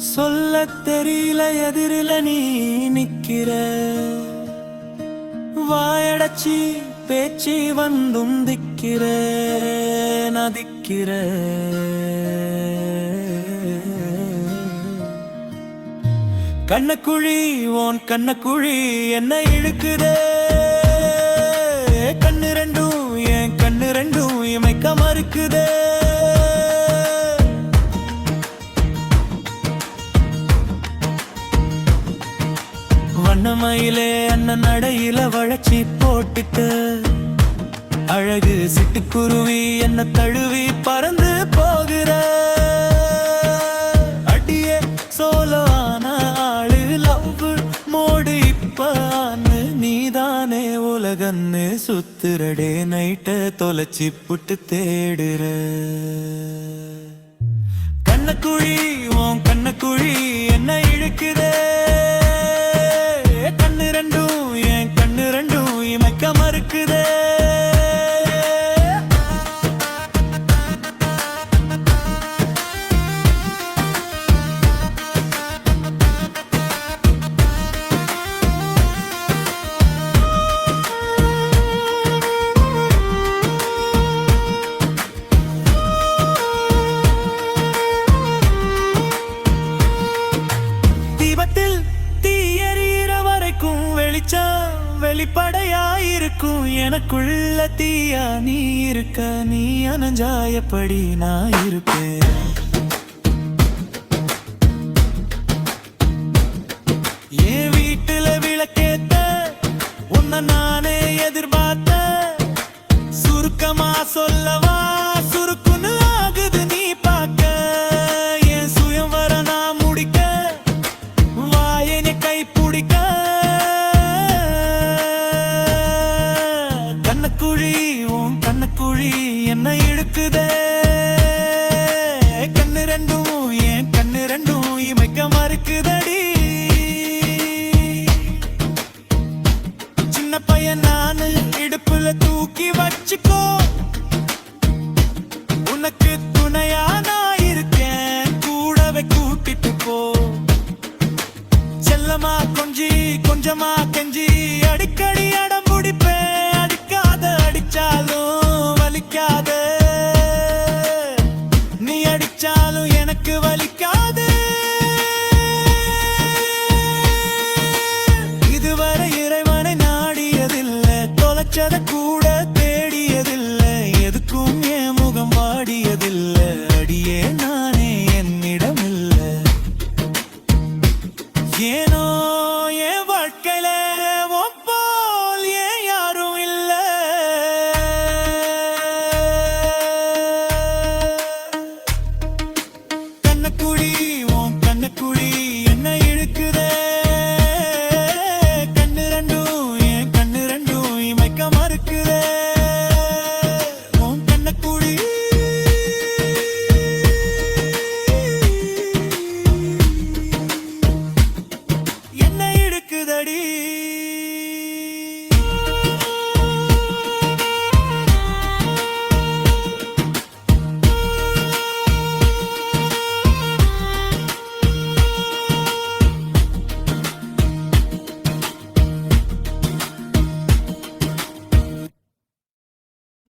சொல்ல தெரியல எதிரில நீ நிக்கிற, வாயடச்சி பேச்சு வந்தும் திக்கிற, நதிக்கிற. கண்ணக்குழி ஓன் கண்ணக்குழி என்ன இழுக்குதே, கண்ணு ரெண்டும் என் கண்ணு ரெண்டும் இமைக்க மறுக்குதே. வண்ணமயிலே அண்ணன் நடையில வளர்ச்சி போட்டுட்டு, அழகு சிட்டுக்குருவி என்ன தழுவி பறந்து போகிற. அடியே சோலோன ஆளு லவ் மோடு இப்பன்னு நீதானே உலகன்னு சுத்துறடே, நைட்ட தொலைச்சி புட்டு தேடுற. கண்ணக்குழி உன் கண்ணக்குழி என்ன இழுக்குதே, கண்ணு ரெண்டும் என் கண்ணு ரெண்டும் இமைக்க மறுக்குதே. தீபத்தில் தீயறிகிற வரைக்கும் வெளிச்சம் வெளிப்படையாயிருக்கும். எனக்குள்ள தீயா நீ இருக்க, நீ அனஞ்சாயப்படி நான் இருப்பேன். என் வீட்டுல விளக்கேத்த உன்னை நானே எதிர்பார்த்த, சுருக்கமா சொல்லவா சுருக்குன்னு ஆகுது நீ பார்க்க. என் சுயம் வர நான் முடிக்க, வாயனை கை பிடிக்க. கண்ணக்குழி உன் கண்ணக்குழி என்ன இழுக்குதே, கண்ணு ரெண்டும் என் கண்ணு ரெண்டும் இமைக்க மறுக்குதடி. சின்ன பையன் நானு இடுப்புல தூக்கி வச்சுக்கோ, உனக்கு துணையா நான் இருக்கேன், கூடவே கூட்டிட்டு போ. செல்லமா கொஞ்சி கொஞ்சமா கெஞ்சி அடிக்கடி அடம் பிடிப்பேன். அடிக்காத அடிச்சாலும் வலிக்காத, நீ அடிச்சாலும் எனக்கு வலிக்காது. இதுவரை இறைவனை நாடியதில்லை, தொலைச்சத கூட தேடியதில்லை, எதுக்கும் என் முகம் வாடியதில்லை. அடியே நானே என்னிடம் இல்லை, ஏனோ என் வாழ்க்கையில உன் போல் ஏன் யாரும் இல்ல. கண்ணக்குழி